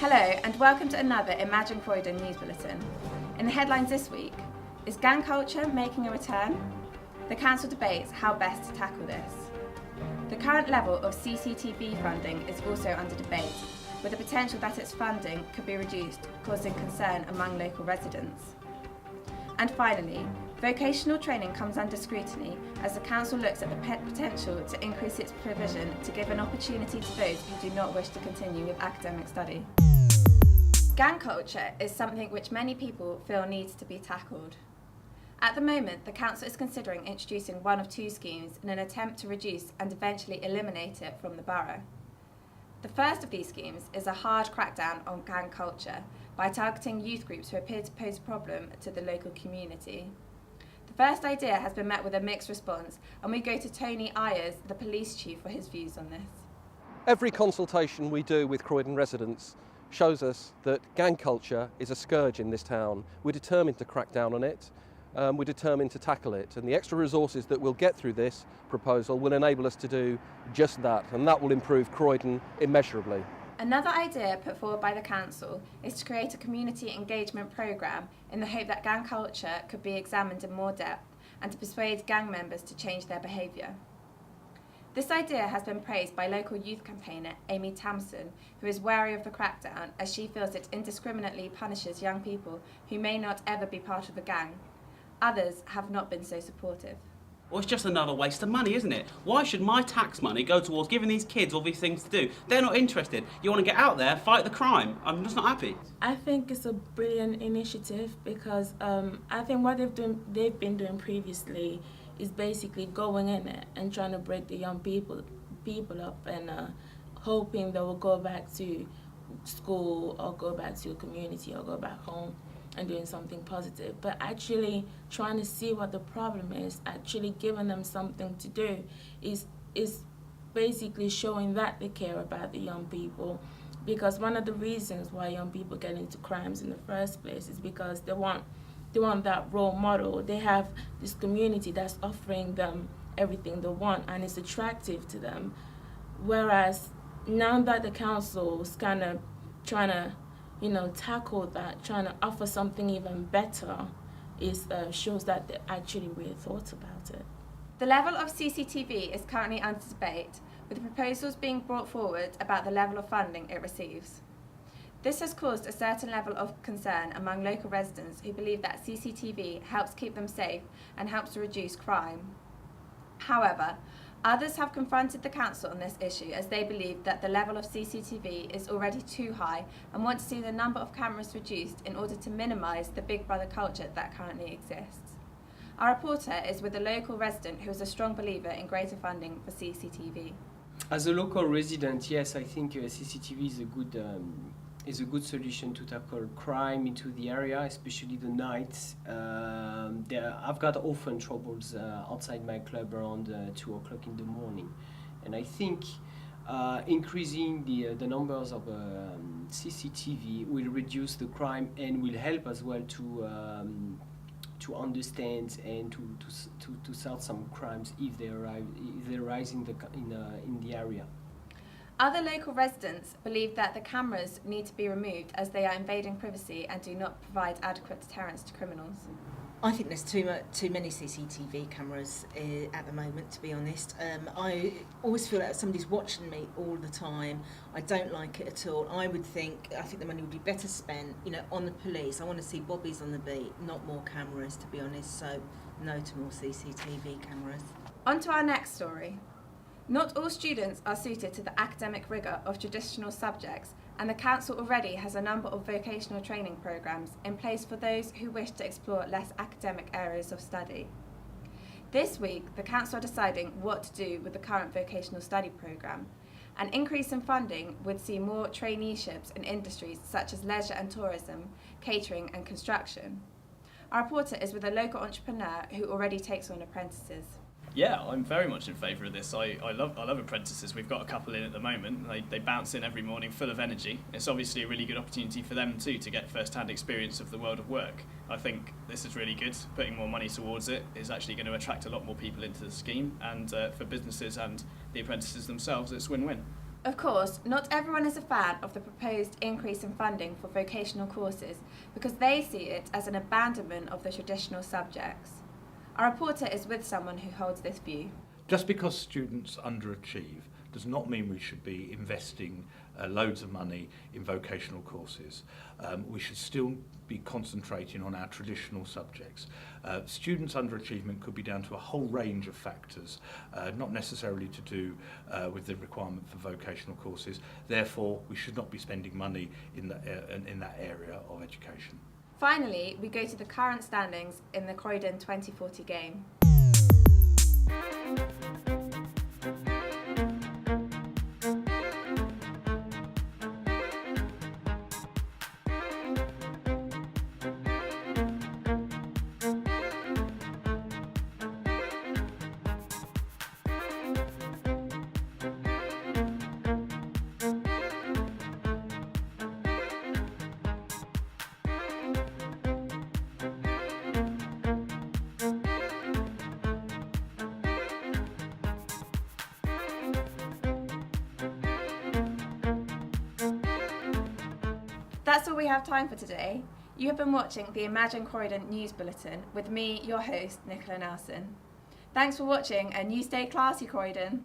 Hello and welcome to another Imagine Croydon news bulletin. In the headlines this week, is gang culture making a return? The council debates how best to tackle this. The current level of CCTV funding is also under debate, with the potential that its funding could be reduced, causing concern among local residents. And finally, vocational training comes under scrutiny as the council looks at the potential to increase its provision to give an opportunity to those who do not wish to continue with academic study. Gang culture is something which many people feel needs to be tackled. At the moment, the council is considering introducing one of two schemes in an attempt to reduce and eventually eliminate it from the borough. The first of these schemes is a hard crackdown on gang culture by targeting youth groups who appear to pose a problem to the local community. The first idea has been met with a mixed response, and we go to Tony Ayers, the police chief, for his views on this. Every consultation we do with Croydon residents shows us that gang culture is a scourge in this town. We're determined to crack down on it. We're determined to tackle it, and the extra resources that we'll get through this proposal will enable us to do just that, and that will improve Croydon immeasurably. Another idea put forward by the council is to create a community engagement programme in the hope that gang culture could be examined in more depth and to persuade gang members to change their behaviour. This idea has been praised by local youth campaigner Amy Tamson, who is wary of the crackdown as she feels it indiscriminately punishes young people who may not ever be part of a gang. Others have not been so supportive. Well, it's just another waste of money, isn't it? Why should my tax money go towards giving these kids all these things to do? They're not interested. You want to get out there, fight the crime. I'm just not happy. I think it's a brilliant initiative because I think what they've been doing previously is basically going in it and trying to break the young people up and hoping they will go back to school or go back to a community or go back home and doing something positive, but actually trying to see what the problem is, actually giving them something to do is basically showing that they care about the young people, because one of the reasons why young people get into crimes in the first place is because they want that role model. They have this community that's offering them everything they want and it's attractive to them, whereas now that the council's kind of trying to tackle that, trying to offer something even better, shows that they actually really thought about it. The level of CCTV is currently under debate, with proposals being brought forward about the level of funding it receives. This has caused a certain level of concern among local residents who believe that CCTV helps keep them safe and helps to reduce crime. However, others have confronted the council on this issue as they believe that the level of CCTV is already too high and want to see the number of cameras reduced in order to minimise the Big Brother culture that currently exists. Our reporter is with a local resident who is a strong believer in greater funding for CCTV. As a local resident, yes, I think CCTV is a good solution to tackle crime into the area, especially the nights. I've got often troubles outside my club around 2 o'clock in the morning, and I think increasing the numbers of CCTV will reduce the crime and will help as well to understand and to solve some crimes if they arise in the area. Other local residents believe that the cameras need to be removed as they are invading privacy and do not provide adequate deterrence to criminals. I think there's too many CCTV cameras at the moment, to be honest. I always feel like somebody's watching me all the time. I don't like it at all. I think the money would be better spent, on the police. I want to see bobbies on the beat, not more cameras, to be honest. So no to more CCTV cameras. On to our next story. Not all students are suited to the academic rigour of traditional subjects, and the council already has a number of vocational training programmes in place for those who wish to explore less academic areas of study. This week, the council are deciding what to do with the current vocational study programme. An increase in funding would see more traineeships in industries such as leisure and tourism, catering and construction. Our reporter is with a local entrepreneur who already takes on apprentices. Yeah, I'm very much in favour of this. I love apprentices. We've got a couple in at the moment. They bounce in every morning full of energy. It's obviously a really good opportunity for them too to get first-hand experience of the world of work. I think this is really good. Putting more money towards it is actually going to attract a lot more people into the scheme, and for businesses and the apprentices themselves, it's win-win. Of course, not everyone is a fan of the proposed increase in funding for vocational courses because they see it as an abandonment of the traditional subjects. Our reporter is with someone who holds this view. Just because students underachieve does not mean we should be investing loads of money in vocational courses. We should still be concentrating on our traditional subjects. Students' underachievement could be down to a whole range of factors, not necessarily to do with the requirement for vocational courses. Therefore, we should not be spending money in that area of education. Finally, we go to the current standings in the Croydon2040 game. That's all we have time for today. You have been watching the Imagine Croydon News Bulletin with me, your host, Nicola Nelson. Thanks for watching and you stay classy, Croydon.